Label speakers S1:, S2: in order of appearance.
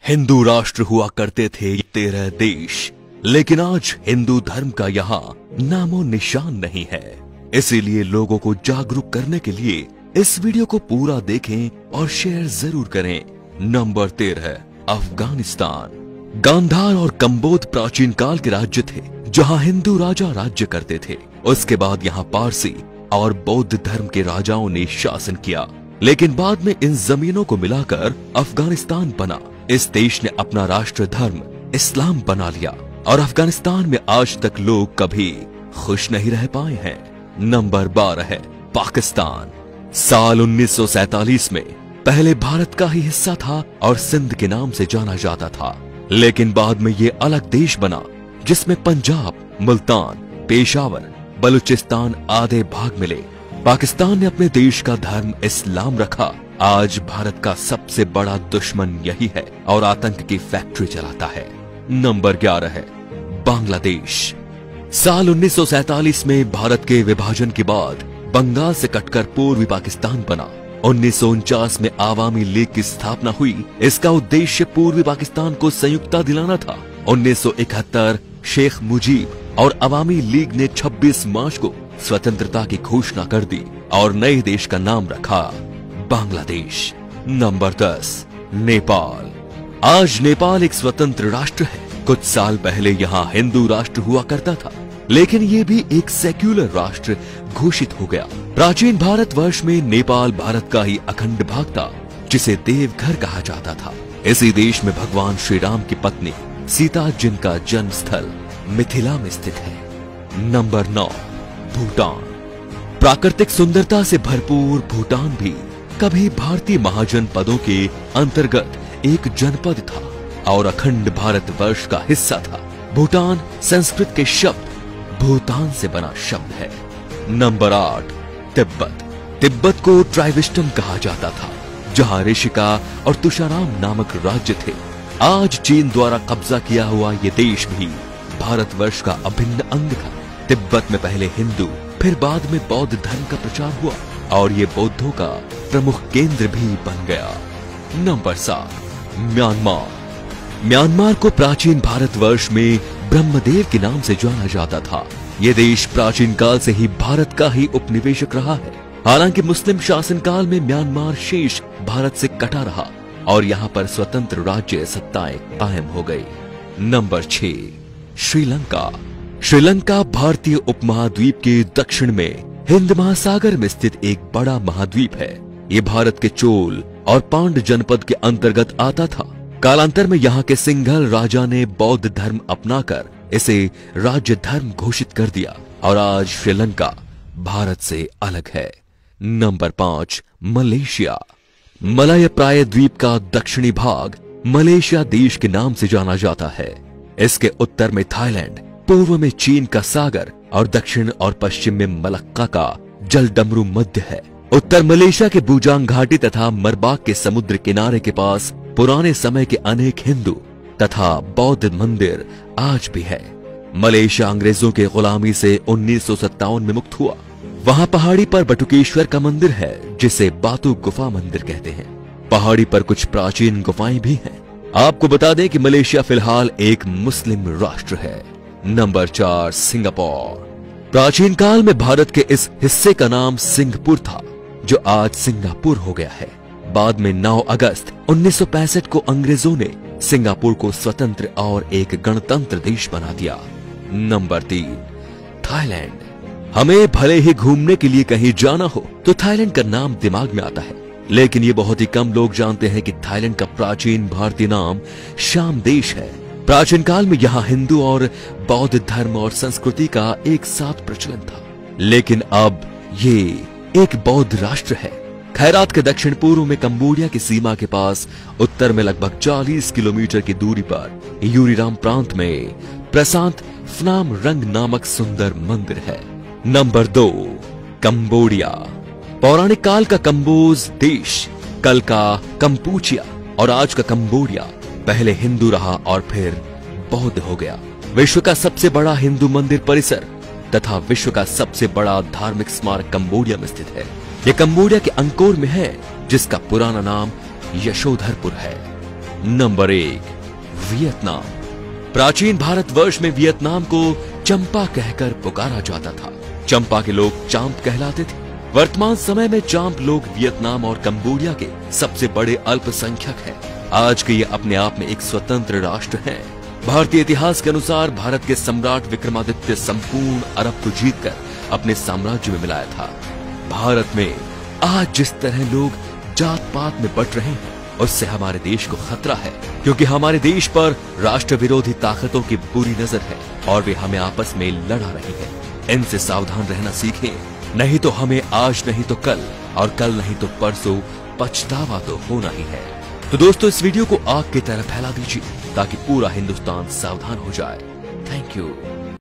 S1: हिंदू राष्ट्र हुआ करते थे 13 देश, लेकिन आज हिंदू धर्म का यहाँ नामो निशान नहीं है। इसीलिए लोगों को जागरूक करने के लिए इस वीडियो को पूरा देखें और शेयर जरूर करें। नंबर 13, अफगानिस्तान। गांधार और कंबोध प्राचीन काल के राज्य थे जहाँ हिंदू राजा राज्य करते थे। उसके बाद यहाँ पारसी और बौद्ध धर्म के राजाओं ने शासन किया, लेकिन बाद में इन जमीनों को मिलाकर अफगानिस्तान बना। इस देश ने अपना राष्ट्र धर्म इस्लाम बना लिया और अफगानिस्तान में आज तक लोग कभी खुश नहीं रह पाए हैं। नंबर 12 है पाकिस्तान। साल 1947 में पहले भारत का ही हिस्सा था और सिंध के नाम से जाना जाता था, लेकिन बाद में ये अलग देश बना जिसमें पंजाब, मुल्तान, पेशावर, बलूचिस्तान आदि भाग मिले। पाकिस्तान ने अपने देश का धर्म इस्लाम रखा। आज भारत का सबसे बड़ा दुश्मन यही है और आतंक की फैक्ट्री चलाता है। नंबर 11 है बांग्लादेश। साल 1947 में भारत के विभाजन के बाद बंगाल से कटकर पूर्वी पाकिस्तान बना। 1949 में आवामी लीग की स्थापना हुई। इसका उद्देश्य पूर्वी पाकिस्तान को संयुक्ता दिलाना था। 1971 शेख मुजीब और अवामी लीग ने 26 मार्च को स्वतंत्रता की घोषणा कर दी और नए देश का नाम रखा बांग्लादेश। नंबर 10, नेपाल। आज नेपाल एक स्वतंत्र राष्ट्र है। कुछ साल पहले यहाँ हिंदू राष्ट्र हुआ करता था, लेकिन ये भी एक सेक्युलर राष्ट्र घोषित हो गया। प्राचीन भारतवर्ष में नेपाल भारत का ही अखंड भाग था, जिसे देवघर कहा जाता था। इसी देश में भगवान श्री राम की पत्नी सीता, जिनका जन्म स्थल मिथिला में स्थित है। नंबर 9, भूटान। प्राकृतिक सुंदरता से भरपूर भूटान भी कभी भारतीय महाजनपदों के अंतर्गत एक जनपद था और अखंड भारतवर्ष का हिस्सा था। भूटान संस्कृत के शब्द भूतान से बना शब्द है। नंबर 8, तिब्बत। तिब्बत को ट्राइविस्टम कहा जाता था, जहां ऋषिका और तुषाराम नामक राज्य थे। आज चीन द्वारा कब्जा किया हुआ ये देश भी भारतवर्ष का अभिन्न अंग था। तिब्बत में पहले हिंदू फिर बाद में बौद्ध धर्म का प्रचार हुआ और ये बौद्धों का प्रमुख केंद्र भी बन गया। Number 7, Myanmar. म्यांमार को प्राचीन भारतवर्ष में ब्रह्मदेव के नाम से जाना जाता था। ये देश प्राचीन काल से ही भारत का ही उपनिवेशक रहा है। हालांकि मुस्लिम शासन काल में म्यांमार शेष भारत से कटा रहा और यहाँ पर स्वतंत्र राज्य सत्ताएं कायम हो गई। नंबर 6, श्रीलंका। श्रीलंका भारतीय उपमहाद्वीप के दक्षिण में हिंद महासागर में स्थित एक बड़ा महाद्वीप है। ये भारत के चोल और पांड जनपद के अंतर्गत आता था। कालांतर में यहाँ के सिंघल राजा ने बौद्ध धर्म अपनाकर इसे राज्य धर्म घोषित कर दिया और आज श्रीलंका भारत से अलग है। Number 5, Malaysia. मलय प्राय द्वीप का दक्षिणी भाग मलेशिया देश के नाम से जाना जाता है। इसके उत्तर में थाईलैंड, पूर्व में चीन का सागर और दक्षिण और पश्चिम में मलक्का का जलडमरू मध्य है। उत्तर मलेशिया के बूजांग घाटी तथा मरबाक के समुद्र किनारे के पास पुराने समय के अनेक हिंदू तथा बौद्ध मंदिर आज भी है। मलेशिया अंग्रेजों के गुलामी से 1957 में मुक्त हुआ। वहां पहाड़ी पर बटुकेश्वर का मंदिर है, जिसे बातू गुफा मंदिर कहते हैं। पहाड़ी पर कुछ प्राचीन गुफाएं भी हैं। आपको बता दें कि मलेशिया फिलहाल एक मुस्लिम राष्ट्र है। Number 4, Singapore. प्राचीन काल में भारत के इस हिस्से का नाम सिंहपुर था, जो आज सिंगापुर हो गया है। बाद में 9 अगस्त 1965 को अंग्रेजों ने सिंगापुर को स्वतंत्र और एक गणतंत्र देश बना दिया। Number 3, Thailand. हमें भले ही घूमने के लिए कहीं जाना हो तो थाईलैंड का नाम दिमाग में आता है, लेकिन ये बहुत ही कम लोग जानते हैं कि थाईलैंड का प्राचीन भारतीय नाम शाम देश है। प्राचीन काल में यहाँ हिंदू और बौद्ध धर्म और संस्कृति का एक साथ प्रचलन था, लेकिन अब ये एक बौद्ध राष्ट्र है। खैरात के दक्षिण पूर्व में कंबोडिया की सीमा के पास, उत्तर में लगभग 40 किलोमीटर की दूरी पर यूरीराम प्रांत में प्रशांत फनाम रंग नामक सुंदर मंदिर है। Number 2, Cambodia. पौराणिक काल का कंबोज देश, कल का कंपूचिया और आज का कंबोडिया पहले हिंदू रहा और फिर बौद्ध हो गया। विश्व का सबसे बड़ा हिंदू मंदिर परिसर तथा विश्व का सबसे बड़ा धार्मिक स्मारक कंबोडिया में स्थित है। यह कंबोडिया के अंकोर में है, जिसका पुराना नाम यशोधरपुर है। Number 1, Vietnam. प्राचीन भारतवर्ष में वियतनाम को चंपा कहकर पुकारा जाता था। चंपा के लोग चांप कहलाते थे। वर्तमान समय में चांप लोग वियतनाम और कंबोडिया के सबसे बड़े अल्पसंख्यक हैं। आज के ये अपने आप में एक स्वतंत्र राष्ट्र हैं। भारतीय इतिहास के अनुसार भारत के सम्राट विक्रमादित्य संपूर्ण अरब को जीतकर अपने साम्राज्य में मिलाया था। भारत में आज जिस तरह लोग जात पात में बट रहे हैं, उससे हमारे देश को खतरा है, क्योंकि हमारे देश पर राष्ट्र विरोधी ताकतों की बुरी नजर है और वे हमें आपस में लड़ा रही है। इनसे सावधान रहना सीखें, नहीं तो हमें आज नहीं तो कल और कल नहीं तो परसों पछतावा तो होना ही है। तो दोस्तों, इस वीडियो को आग की तरह फैला दीजिए ताकि पूरा हिंदुस्तान सावधान हो जाए। Thank you.